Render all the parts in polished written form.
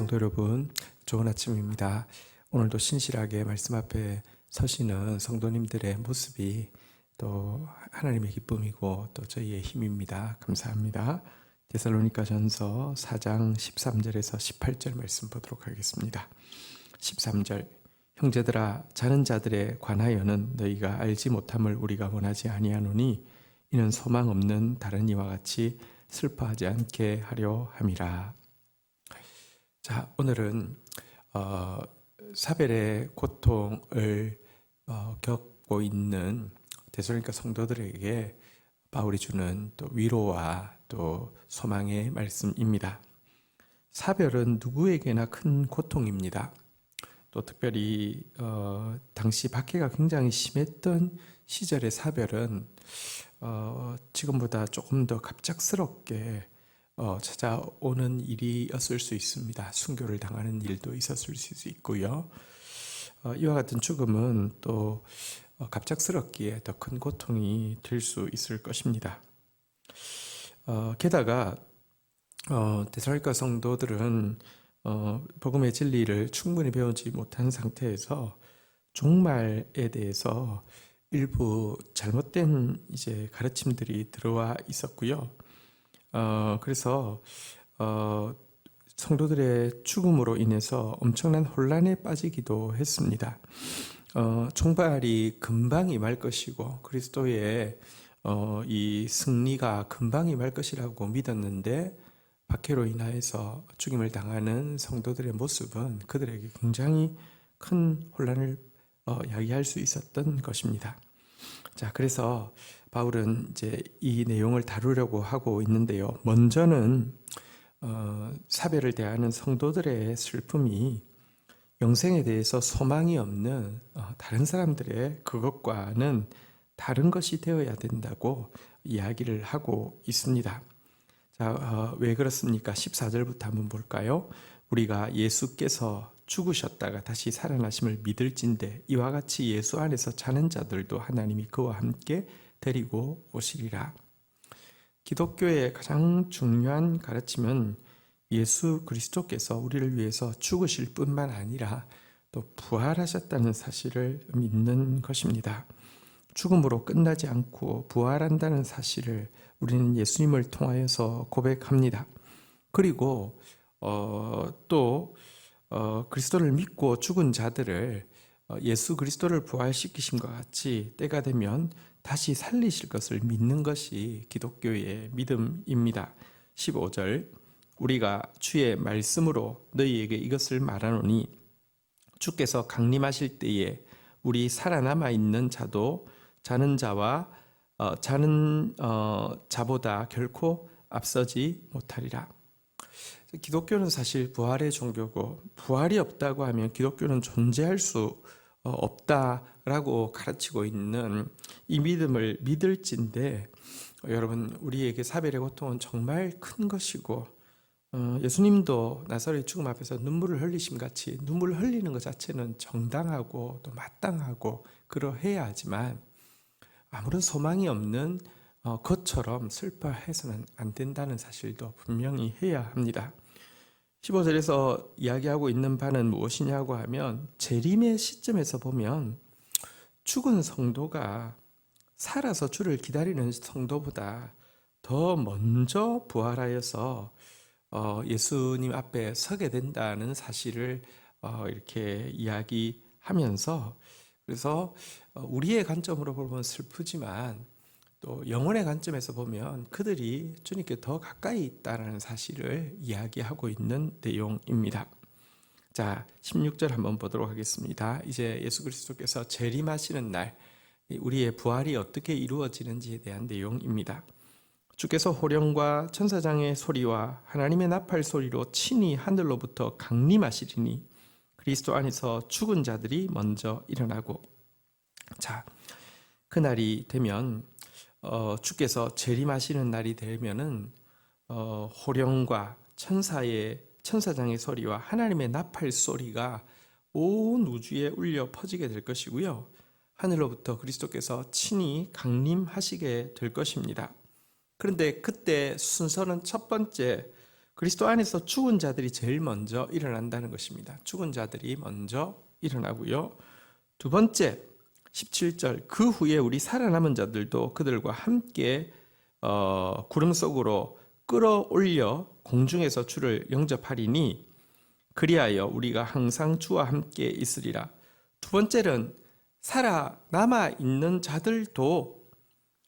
성도 여러분, 좋은 아침입니다. 오늘도 신실하게 말씀 앞에 서시는 성도님들의 모습이 또 하나님의 기쁨이고 또 저희의 힘입니다. 감사합니다. 데살로니가전서 4장 13절에서 18절 말씀 보도록 하겠습니다. 13절, 형제들아, 자는 자들에 관하여는 너희가 알지 못함을 우리가 원하지 아니하노니 이는 소망 없는 다른 이와 같이 슬퍼하지 않게 하려 함이라. 자, 오늘은 사별의 고통을 겪고 있는 데살로니가 성도들에게 바울이 주는 또 위로와 또 소망의 말씀입니다. 사별은 누구에게나 큰 고통입니다. 또 특별히 당시 박해가 굉장히 심했던 시절의 사별은 지금보다 조금 더 갑작스럽게 찾아오는 일이었을 수 있습니다. 순교를 당하는 일도 있었을 수 있고요. 이와 같은 죽음은 또 갑작스럽기에 더 큰 고통이 될 수 있을 것입니다. 게다가 데살로니가 성도들은 복음의 진리를 충분히 배우지 못한 상태에서 종말에 대해서 일부 잘못된 가르침들이 들어와 있었고요. 그래서 성도들의 죽음으로 인해서 엄청난 혼란에 빠지기도 했습니다. 종말이 금방 임할 것이고 그리스도의 이 승리가 금방 임할 것이라고 믿었는데 박해로 인하여서 죽임을 당하는 성도들의 모습은 그들에게 굉장히 큰 혼란을 야기할 수 있었던 것입니다. 자, 그래서 바울은 이제 이 내용을 다루려고 하고 있는데요. 먼저는 사별을 대하는 성도들의 슬픔이 영생에 대해서 소망이 없는 다른 사람들의 그것과는 다른 것이 되어야 된다고 이야기를 하고 있습니다. 자, 왜 그렇습니까? 14절부터 한번 볼까요? 우리가 예수께서 죽으셨다가 다시 살아나심을 믿을진대 이와 같이 예수 안에서 자는 자들도 하나님이 그와 함께 데리고 오시리라. 기독교의 가장 중요한 가르침은 예수 그리스도께서 우리를 위해서 죽으실 뿐만 아니라 또 부활하셨다는 사실을 믿는 것입니다. 죽음으로 끝나지 않고 부활한다는 사실을 우리는 예수님을 통하여서 고백합니다. 그리고 또 그리스도를 믿고 죽은 자들을 예수 그리스도를 부활시키심과 같이 때가 되면 다시 살리실 것을 믿는 것이 기독교의 믿음입니다. 15절, 우리가 주의 말씀으로 너희에게 이것을 말하노니 주께서 강림하실 때에 우리 살아남아 있는 자도 자는 자보다 결코 앞서지 못하리라. 기독교는 사실 부활의 종교고 부활이 없다고 하면 기독교는 존재할 수 없다라고 가르치고 있는 이 믿음을 믿을진데 여러분, 우리에게 사별의 고통은 정말 큰 것이고 예수님도 나사로의 죽음 앞에서 눈물을 흘리심 같이 눈물을 흘리는 것 자체는 정당하고 또 마땅하고 그러해야 하지만 아무런 소망이 없는 것처럼 슬퍼해서는 안 된다는 사실도 분명히 해야 합니다. 15절에서 이야기하고 있는 바는 무엇이냐고 하면 재림의 시점에서 보면 죽은 성도가 살아서 주를 기다리는 성도보다 더 먼저 부활하여서 예수님 앞에 서게 된다는 사실을 이렇게 이야기하면서 그래서 우리의 관점으로 보면 슬프지만 또 영혼의 관점에서 보면 그들이 주님께 더 가까이 있다는 사실을 이야기하고 있는 내용입니다. 자, 16절 한번 보도록 하겠습니다. 이제 예수 그리스도께서 재림하시는 날 우리의 부활이 어떻게 이루어지는지에 대한 내용입니다. 주께서 호령과 천사장의 소리와 하나님의 나팔 소리로 친히 하늘로부터 강림하시리니 그리스도 안에서 죽은 자들이 먼저 일어나고. 자, 그날이 되면 주께서 재림하시는 날이 되면은 호령과 천사장의 소리와 하나님의 나팔 소리가 온 우주에 울려 퍼지게 될 것이고요. 하늘로부터 그리스도께서 친히 강림하시게 될 것입니다. 그런데 그때 순서는 첫 번째 그리스도 안에서 죽은 자들이 제일 먼저 일어난다는 것입니다. 죽은 자들이 먼저 일어나고요. 두 번째, 17절, 그 후에 우리 살아남은 자들도 그들과 함께 구름 속으로 끌어올려 공중에서 주를 영접하리니 그리하여 우리가 항상 주와 함께 있으리라. 두 번째는 살아남아 있는 자들도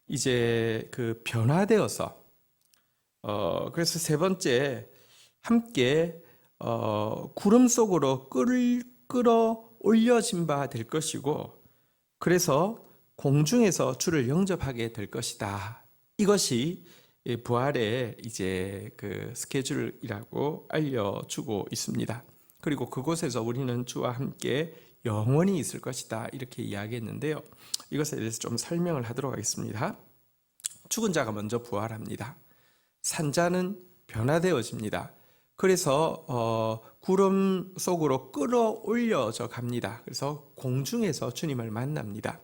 이제 그 변화되어서 그래서 세 번째, 함께 구름 속으로 끌어올려진 바 될 것이고, 그래서 공중에서 주를 영접하게 될 것이다. 이것이 부활의 이제 그 스케줄이라고 알려주고 있습니다. 그리고 그곳에서 우리는 주와 함께 영원히 있을 것이다. 이렇게 이야기했는데요. 이것에 대해서 좀 설명을 하도록 하겠습니다. 죽은 자가 먼저 부활합니다. 산자는 변화되어집니다. 그래서 구름 속으로 끌어올려져 갑니다. 그래서 공중에서 주님을 만납니다.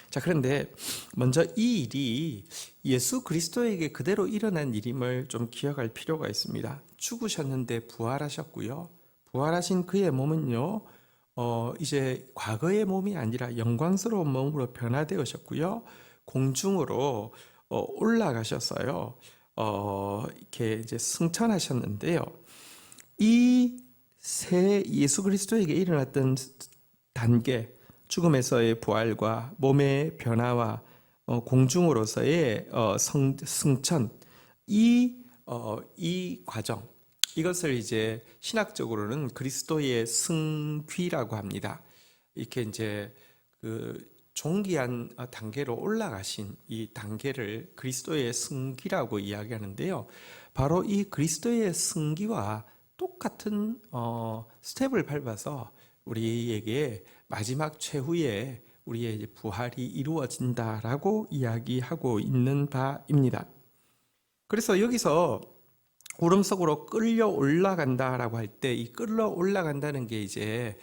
자, 그런데 먼저 이 일이 예수 그리스도에게 그대로 일어난 일임을 좀 기억할 필요가 있습니다. 죽으셨는데 부활하셨고요. 부활하신 그의 몸은요, 이제 과거의 몸이 아니라 영광스러운 몸으로 변화되으셨고요. 공중으로 올라가셨어요. 이렇게 이제 승천하셨는데요. 이 새 예수 그리스도에게 일어났던 단계, 죽음에서의 부활과 몸의 변화와 공중으로서의 승천, 이 과정, 이것을 이제 신학적으로는 그리스도의 승귀라고 합니다. 이렇게 이제 그 종기한 단계로 올라가신 이 단계를 그리스도의 승기라고 이야기하는데요. 바로 이 그리스도의 승기와 똑같은 스텝을 밟아서 우리에게 마지막 최후에 우리의 이제 부활이 이루어진다라고 이야기하고 있는 바입니다. 그래서 여기서 구름 속으로 끌려 올라간다라고 할 때 이 끌려 올라간다는 게 이제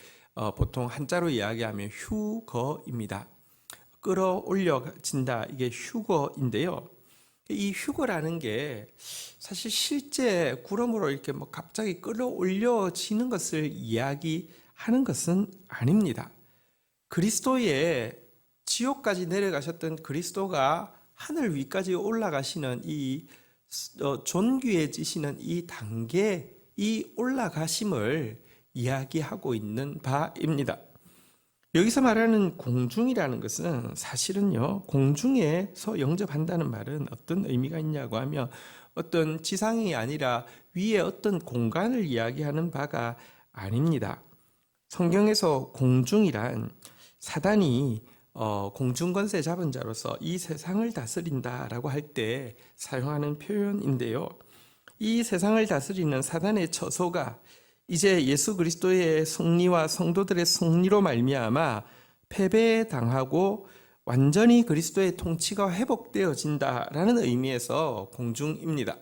보통 한자로 이야기하면 휴거입니다. 끌어올려진다, 이게 휴거인데요. 이 휴거라는 게 사실 실제 구름으로 이렇게 뭐 갑자기 끌어올려지는 것을 이야기하는 것은 아닙니다. 그리스도의 지옥까지 내려가셨던 그리스도가 하늘 위까지 올라가시는 이 존귀해지시는 이 단계, 이 올라가심을 이야기하고 있는 바입니다. 여기서 말하는 공중이라는 것은 사실은요, 공중에서 영접한다는 말은 어떤 의미가 있냐고 하면 어떤 지상이 아니라 위에 어떤 공간을 이야기하는 바가 아닙니다. 성경에서 공중이란 사단이 공중권세 잡은 자로서 이 세상을 다스린다라고 할 때 사용하는 표현인데요. 이 세상을 다스리는 사단의 처소가 이제 예수 그리스도의 승리와 성도들의 승리로 말미암아 패배당하고 완전히 그리스도의 통치가 회복되어진다라는 의미에서 공중입니다.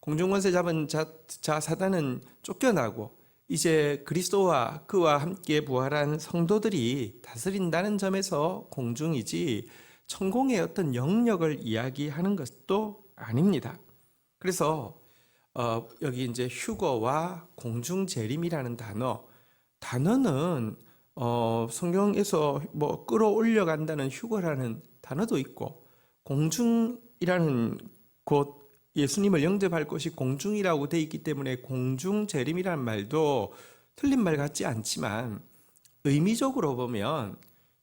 공중권세 잡은 자 사단은 쫓겨나고 이제 그리스도와 그와 함께 부활한 성도들이 다스린다는 점에서 공중이지 천공의 어떤 영역을 이야기하는 것도 아닙니다. 그래서 여기 이제 휴거와 공중재림이라는 단어는 성경에서 뭐 끌어올려 간다는 휴거라는 단어도 있고 공중이라는 곳, 예수님을 영접할 곳이 공중이라고 되어 있기 때문에 공중재림이라는 말도 틀린 말 같지 않지만 의미적으로 보면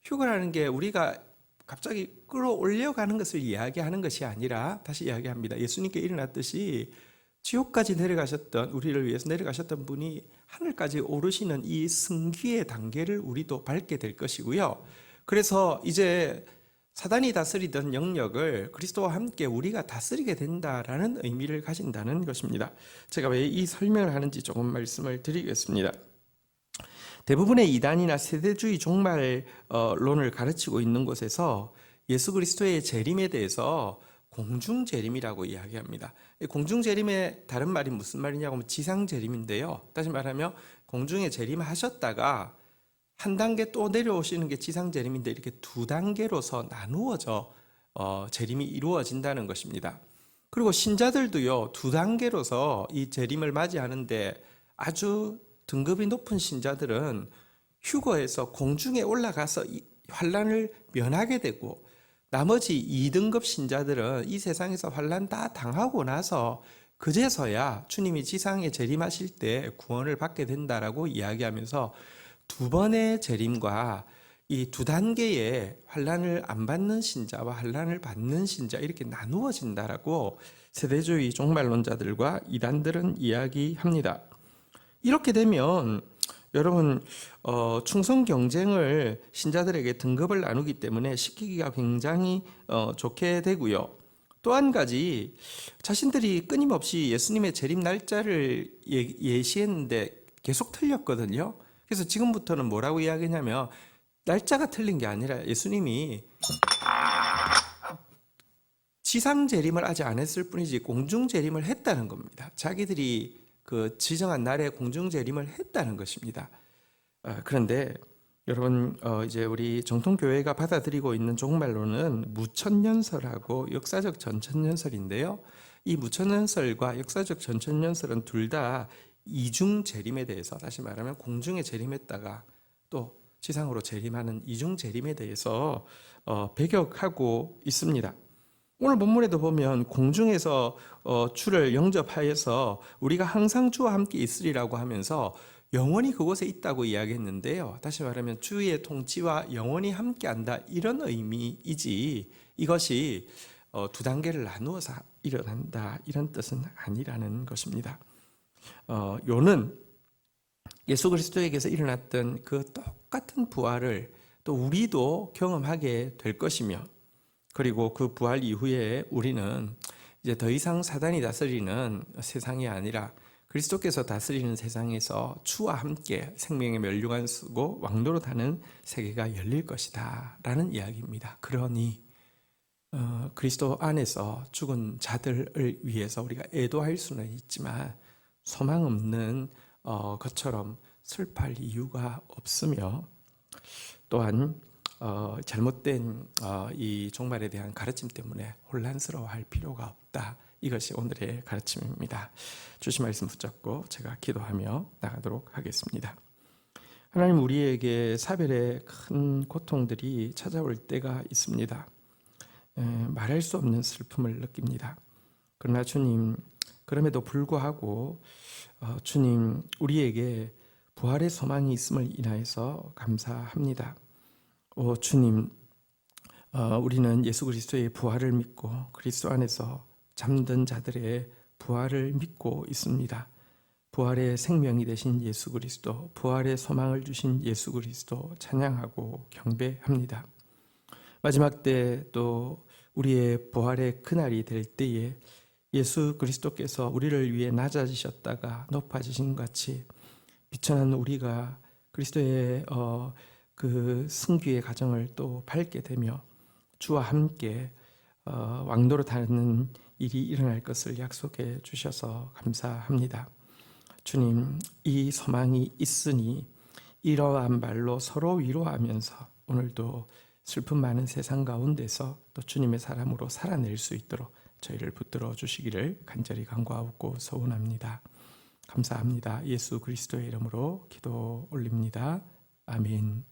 휴거라는 게 우리가 갑자기 끌어올려가는 것을 이야기하는 것이 아니라, 다시 이야기합니다. 예수님께 일어났듯이 지옥까지 내려가셨던, 우리를 위해서 내려가셨던 분이 하늘까지 오르시는 이 승귀의 단계를 우리도 밟게 될 것이고요. 그래서 이제 사단이 다스리던 영역을 그리스도와 함께 우리가 다스리게 된다라는 의미를 가진다는 것입니다. 제가 왜 이 설명을 하는지 조금 말씀을 드리겠습니다. 대부분의 이단이나 세대주의 종말론을 가르치고 있는 곳에서 예수 그리스도의 재림에 대해서 공중재림이라고 이야기합니다. 공중재림의 다른 말이 무슨 말이냐고 하면 지상재림인데요. 다시 말하면 공중에 재림하셨다가 한 단계 또 내려오시는 게 지상재림인데 이렇게 두 단계로서 나누어져 재림이 이루어진다는 것입니다. 그리고 신자들도요, 두 단계로서 이 재림을 맞이하는데 아주 등급이 높은 신자들은 휴거에서 공중에 올라가서 이 환란을 면하게 되고, 나머지 2등급 신자들은 이 세상에서 환란 다 당하고 나서 그제서야 주님이 지상에 재림하실 때 구원을 받게 된다라고 이야기하면서 두 번의 재림과 이 두 단계의 환란을 안 받는 신자와 환란을 받는 신자 이렇게 나누어진다라고 세대주의 종말론자들과 이단들은 이야기합니다. 이렇게 되면 여러분 충성 경쟁을 신자들에게 등급을 나누기 때문에 시키기가 굉장히 좋게 되고요. 또 한 가지, 자신들이 끊임없이 예수님의 재림 날짜를 예시했는데 계속 틀렸거든요. 그래서 지금부터는 뭐라고 이야기냐면, 날짜가 틀린 게 아니라 예수님이 지상 재림을 아직 안 했을 뿐이지 공중 재림을 했다는 겁니다. 자기들이 그 지정한 날에 공중 재림을 했다는 것입니다. 그런데 여러분, 이제 우리 정통교회가 받아들이고 있는 종말론은 무천년설하고 역사적 전천년설인데요. 이 무천년설과 역사적 전천년설은 둘 다 이중 재림에 대해서, 다시 말하면 공중에 재림했다가 또 지상으로 재림하는 이중 재림에 대해서 배격하고 있습니다. 오늘 본문에도 보면 공중에서 주를 영접하여서 우리가 항상 주와 함께 있으리라고 하면서 영원히 그곳에 있다고 이야기했는데요. 다시 말하면 주의 통치와 영원히 함께한다, 이런 의미이지 이것이 두 단계를 나누어서 일어난다 이런 뜻은 아니라는 것입니다. 요는 예수 그리스도에게서 일어났던 그 똑같은 부활을 또 우리도 경험하게 될 것이며, 그리고 그 부활 이후에 우리는 이제 더 이상 사단이 다스리는 세상이 아니라 그리스도께서 다스리는 세상에서 주와 함께 생명의 면류관 쓰고 왕노릇하는 세계가 열릴 것이다 라는 이야기입니다. 그러니 그리스도 안에서 죽은 자들을 위해서 우리가 애도할 수는 있지만 소망 없는 것처럼 슬퍼할 이유가 없으며, 또한 잘못된 이 종말에 대한 가르침 때문에 혼란스러워할 필요가 없다. 이것이 오늘의 가르침입니다. 주신 말씀 붙잡고 제가 기도하며 나가도록 하겠습니다. 하나님, 우리에게 사별의 큰 고통들이 찾아올 때가 있습니다. 말할 수 없는 슬픔을 느낍니다. 그러나 주님, 그럼에도 불구하고 주님, 우리에게 부활의 소망이 있음을 인하여서 감사합니다. 주님, 우리는 예수 그리스도의 부활을 믿고 그리스도 안에서 잠든 자들의 부활을 믿고 있습니다. 부활의 생명이 되신 예수 그리스도, 부활의 소망을 주신 예수 그리스도 찬양하고 경배합니다. 마지막 때 또 우리의 부활의 그날이 될 때에 예수 그리스도께서 우리를 위해 낮아지셨다가 높아지신 같이 비천한 우리가 그리스도의 그 승귀의 가정을 또 밟게 되며 주와 함께 왕노릇하는 일이 일어날 것을 약속해 주셔서 감사합니다. 주님, 이 소망이 있으니 이러한 말로 서로 위로하면서 오늘도 슬픔 많은 세상 가운데서 또 주님의 사람으로 살아낼 수 있도록 저희를 붙들어 주시기를 간절히 간구하고 소원합니다. 감사합니다. 예수 그리스도의 이름으로 기도 올립니다. 아멘.